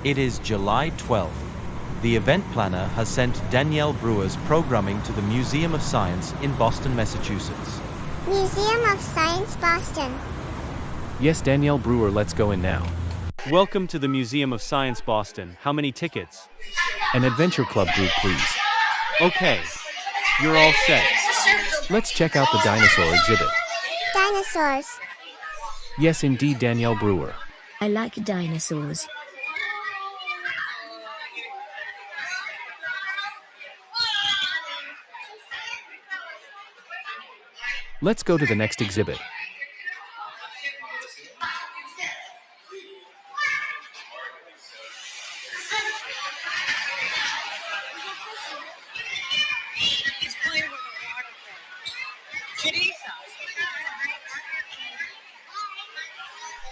It is July 12th. The event planner has sent Danielle Brewer's programming to the Museum of Science in Boston, Massachusetts. Museum of Science, Boston. Yes, Danielle Brewer, let's go in now. Welcome to the Museum of Science, Boston. How many tickets? An adventure club group, please. Okay. You're all set. Let's check out the dinosaur exhibit. Dinosaurs. Yes, indeed, Danielle Brewer. I like dinosaurs. Let's go to the next exhibit.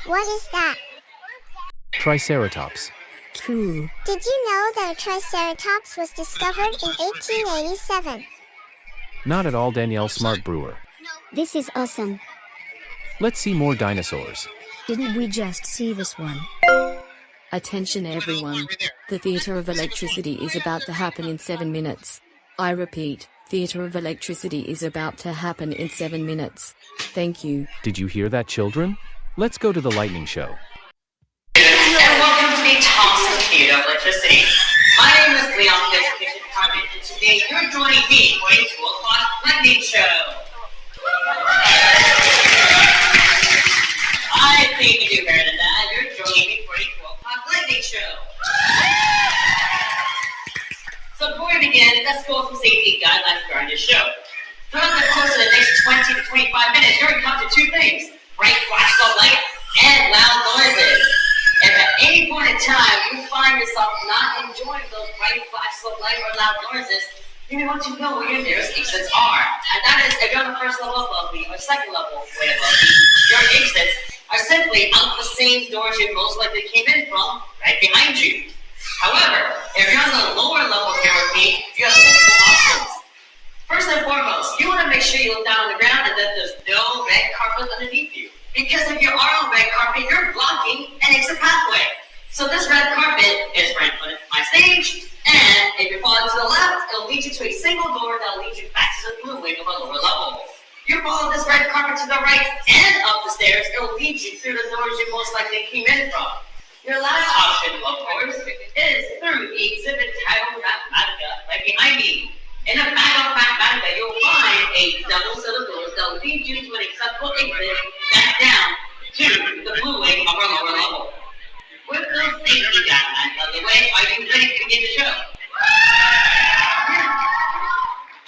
What is that? Triceratops. Cool. Did you know that a Triceratops was discovered in 1887? Not at all, Danielle Smart Brewer. This is awesome. Let's see more dinosaurs. Didn't we just see this one? Attention everyone. The Theater of Electricity is about to happen in 7 minutes. I repeat, Theater of Electricity is about to happen in 7 minutes. Thank you. Did you hear that, children? Let's go to the lightning show. And welcome to the Thompson Theater of Electricity. My name is Leon, the Education Department, and today you're joining me for a 2 o'clock lightning show. I think you do better than that. You're joining me for a 2 o'clock lightning show. So before we begin, let's go over some safety guidelines during this show. Throughout the course of the next 20 to 25 minutes, you're encountered 2 things: bright flashes of light and loud noises. If at any point in time you find yourself not enjoying those bright flashes of light or loud noises, you may want to know where your nearest exits are. And that is, if you're on the first level above me or second level way above me, your exits are simply out the same doors you most likely came in from, right behind you. However, if you're on the lower level here with me, you have multiple options. First and foremost, you want to make sure you look down on the ground and that there's no red carpet underneath you. Because if you are on red carpet, you're blocking an exit pathway. So this red carpet is right in front of my stage, and if you follow to the left, it'll lead you to a single door that'll lead you back to the blue wing of a lower level. You follow this red carpet to the right and up the stairs, it'll lead you through the doors you most likely came in from. Your last option, of course, is through the exhibit titled Mathematica right behind me. In the back of Mathematica, you'll find a double set of doors that will lead you to an acceptable exit back down to the blue wing of our lower level. With those safety guidelines out of the way, are you ready to begin the show?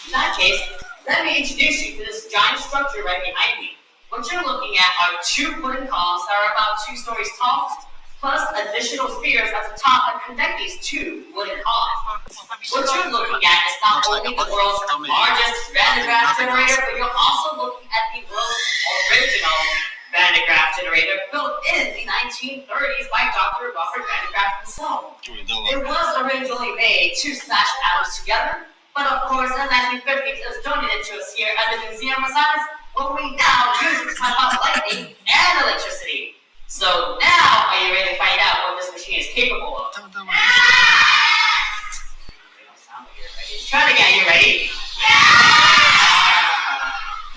In that case, let me introduce you to this giant structure right behind me. What you're looking at are 2 wooden columns that are about 2 stories tall, plus additional spheres at the top that connect these 2 wooden columns. What you're looking at is not only the world's largest Van de Graaff generator, but you're also looking at the world's original Van de Graaff generator built in the 1930s by Dr. Robert Van de Graaff himself. It was originally made to smash atoms together, but of course in the 1950s it was donated to us here at the Museum of Science, where we now use it to talk about lightning and electricity. So now, are you ready to find out what this machine is capable of? Try it again, are you ready?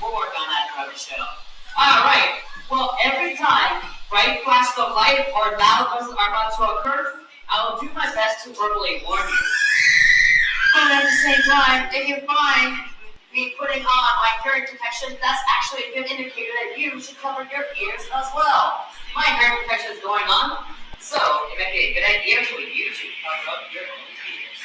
We'll work on that throughout the show. Alright, well every time bright flashes of light or loud noises are about to occur, I will do my best to verbally warn you. But at the same time, if you find me putting on my hearing protection, that's actually a good indicator that you should cover your ears as well. My hearing protection is going on, so it might be a good idea for you to cover up your own ears.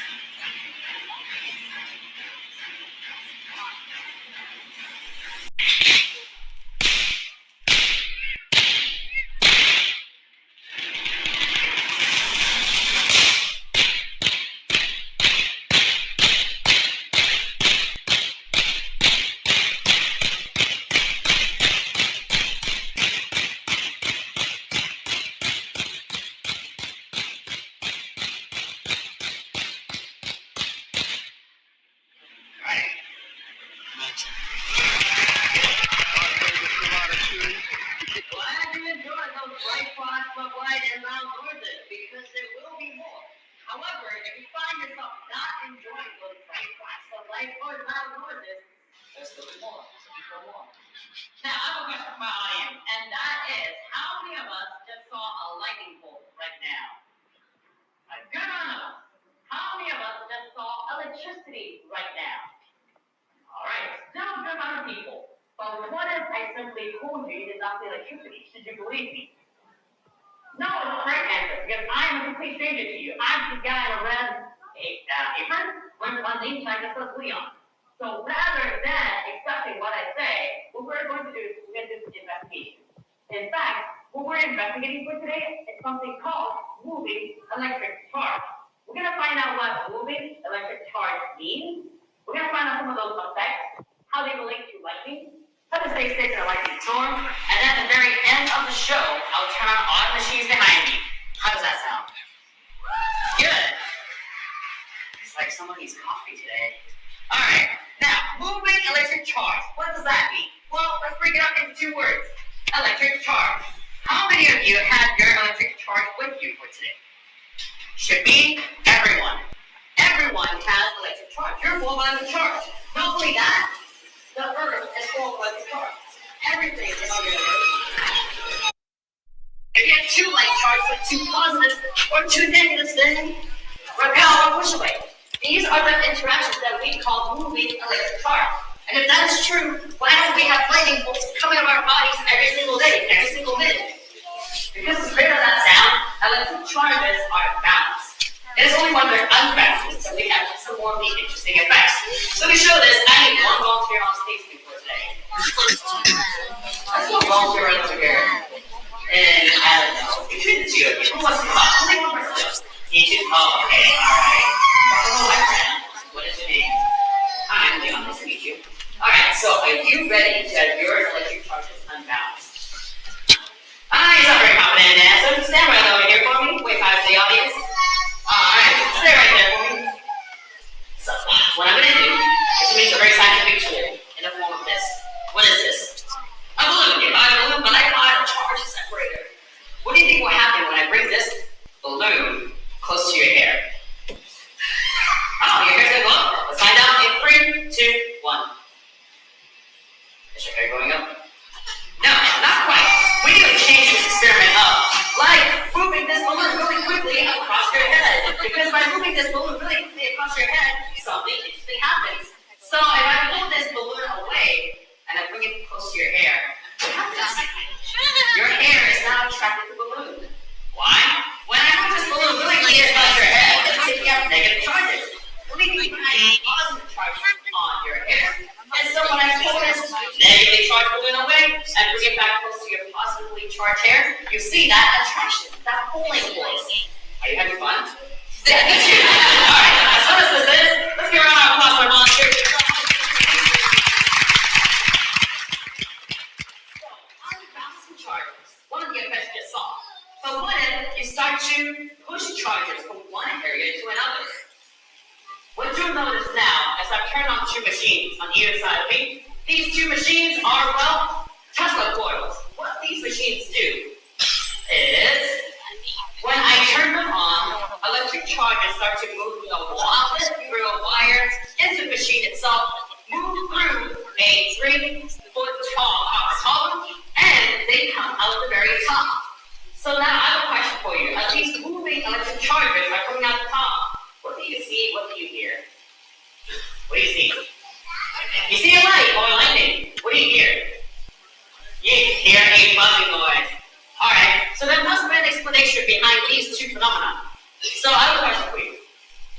However, if you find yourself not enjoying those bright flashes of light or loud noises, there's still more. More. Now, I have a question for my audience, and that is, how many of us just saw a lightning bolt right now? A good amount of us. How many of us just saw electricity right now? All right, still a good amount of people. But what if I simply told you you did not see electricity? Should you believe me? No, it's the correct answer, because I am a complete stranger to you. I'm the guy in a red apron, wearing one name tag that says Leon. So rather than accepting what I say, what we're going to do is we're going to do some investigation. In fact, what we're investigating for today is something called moving electric charge. We're going to find out what moving electric charge means. We're going to find out some of those effects, how they relate to lightning, how to stay safe in a lightning storm, and then at the very end of the show, I'll turn on all the machines behind me. How does that sound? Good. It's like somebody's coffee today. All right. Now, moving electric charge. What does that mean? Well, let's break it up into two words. Electric charge. How many of you have your electric charge with you for today? Should be everyone. Everyone has electric charge. You're full of electric charge. Not only that, the earth is full of electric charge. Everything is on your earth. If you have two light charges with two positives or two negatives, then repel or push away. These are the interactions that we call moving electric charge. And if that is true, why don't we have lightning bolts coming out of our bodies every single day, every single minute? Because it's greater than that sound, electric charges are balanced. It is only when they're unbalanced that we have some more of the interesting effects. So to show this, I need one volunteer on stage before today. Let's go volunteer right over here. And I don't know, between the two of you, who wants to come up? Only one person. You two? Oh, okay, alright. Hello, my friend. What is your name? Hi, I'm Leon. Nice to meet you. Alright, so are you ready to have your electric charges unbalanced? He's not very confident in that, so stand right over here for me. Wait 5 to the audience. Alright, stay right there for me. So, what I'm going to do is to make a very scientific tool in the form of this. What is this? A balloon. You buy a balloon, but I call it a charge separator. What do you think will happen when I bring this balloon close to your hair? Oh, your hair's going to go up. Let's find out in 3, 2, 1. Is your hair going up? No, not quite. We need to change this experiment up. Like moving this balloon really quickly across your head. Because by moving this balloon really quickly across your head, something interesting happens. So if I pull this balloon away and I bring it close to your hair, what happens? Your hair is now attracted to the balloon. Why? When I move this balloon really quickly across your head, it's taking up negative charges. Leaving behind positive charges on your hair. And so when I pull this negatively charged balloon away and bring it back close to your positively charged hair, you see that attraction, that pulling force. Are you having fun? Yeah, me too. Alright, as fun as this is, let's give a round of applause for our volunteers. So, unbalancing charges, one of the effects you just saw. But what if you start to push charges from one area to another? What you'll notice now, as I've turned on 2 machines on either side of me, these 2 machines are, well, Tesla coils. What these machines do is, when I turn them on, electric charges start to move through a wallet, through a wire, into the machine itself, move through a 3-foot tall copper column, and they come out the very top. So now I have a question for you. As these moving electric charges are coming out the top, what do you see? What do you hear? What do you see? You see a light or lightning. What do you hear? You hear a buzzing noise. Alright, so there must be an explanation behind these 2 phenomena. So I have a question for you.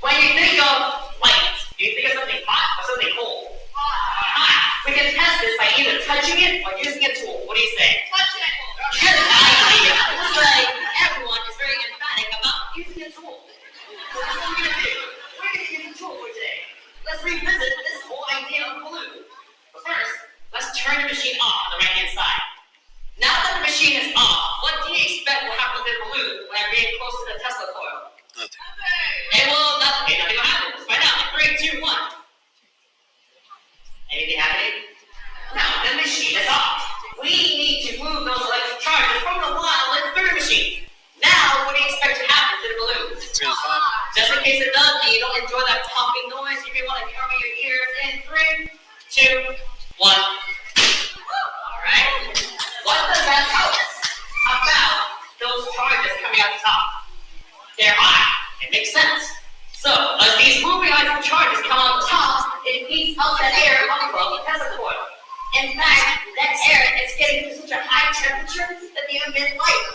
When you think of light, do you think of something hot or something cold? Hot. We can test this by either touching it or using a tool. What do you say? Touch it. Good idea. Looks like everyone is very emphatic about using a tool. So that's what we're going to do. We're going to use a tool for today. Let's revisit this whole idea of a balloon. But first, let's turn the machine off on the right-hand side. Now that the machine is off, what do you expect will happen to the balloon when I bring it close to the Tesla coil? Nothing. It will nothing. Nothing will happen. Let's find out. 3, 2, 1. Anything happening? No, the machine is off. We need to move those electric charges from the wall through the machine. Now, what do you expect to happen to the balloon? It's going to pop. Just in case it does, and you don't enjoy that popping noise, you may want to cover your ears in 3, 2, 1. All right. What does that tell us about those charges coming out the top? They're hot. It makes sense. So, as these moving electric charges come on top, it heats up that air above the Tesla coil. In fact, that air is getting to such a high temperature that they emit light.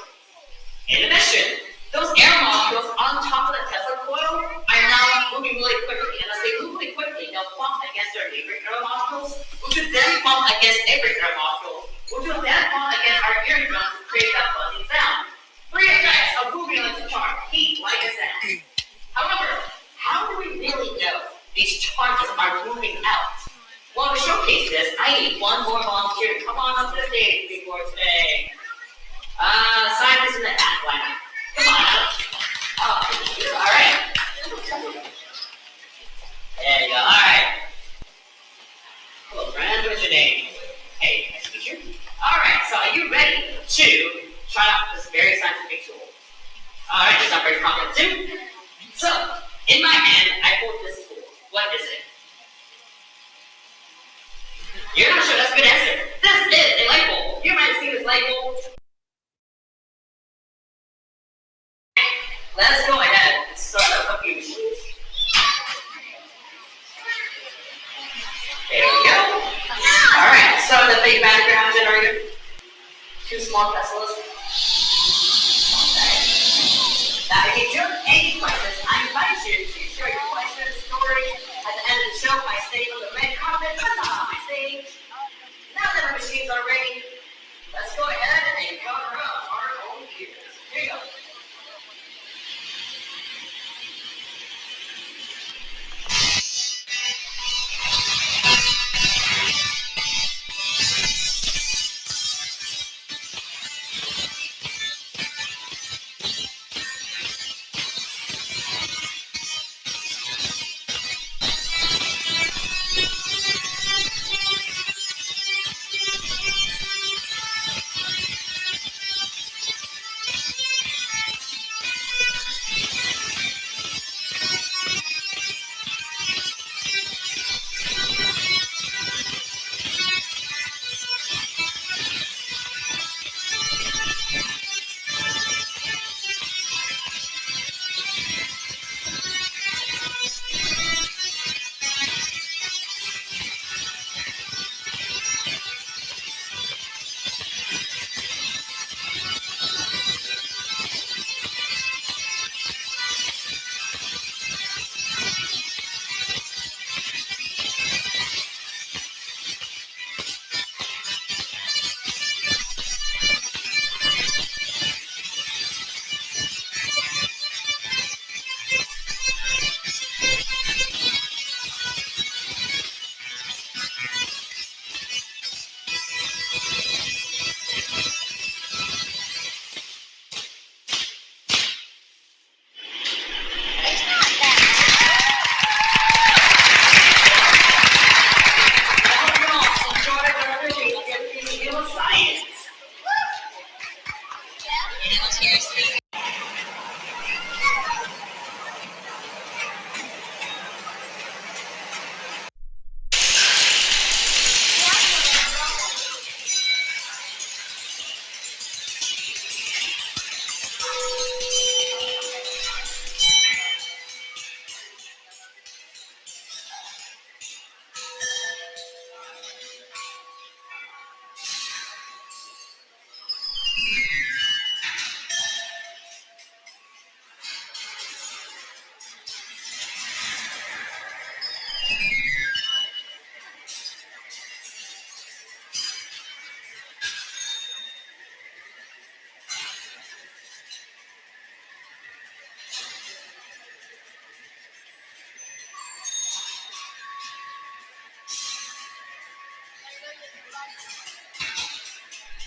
In addition, those air molecules on top of the Tesla coil are now moving really quickly. And as they move really quickly, they'll bump against their neighboring air molecules, which will then bump against neighboring air molecules, which will then bump against our eardrums to create that buzzing sound. 3 effects of moving electric charge: heat, light, and sound. However, how do we really know these charges are moving out? Well, to showcase this, I need one more volunteer to come on up to the stage before today. Scientists in the back, why not? Come on up. Oh, all right. There you go. All right. Hello, friend. What's your name? Hey, nice to meet you. All right. So, are you ready to try out this very scientific tool? All right. It's not very complicated too. So, in my hand, I hold this tool. What is it? You're not sure. That's a good answer. This is a light bulb. You might have seen this light bulb. Let's go ahead and start up a few machines. There we go. Alright, so the big background generator. 2 small Teslas. Okay. Now, if you do have any questions, I invite you to share your questions, stories at the end of the show by staying on the red carpet on my stage. Now that our machines are ready, let's go ahead and cover up our own ears. Here you go.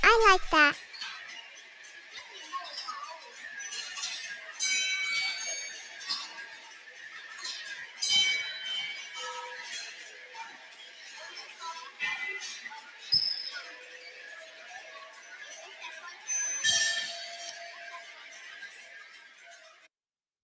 I like that.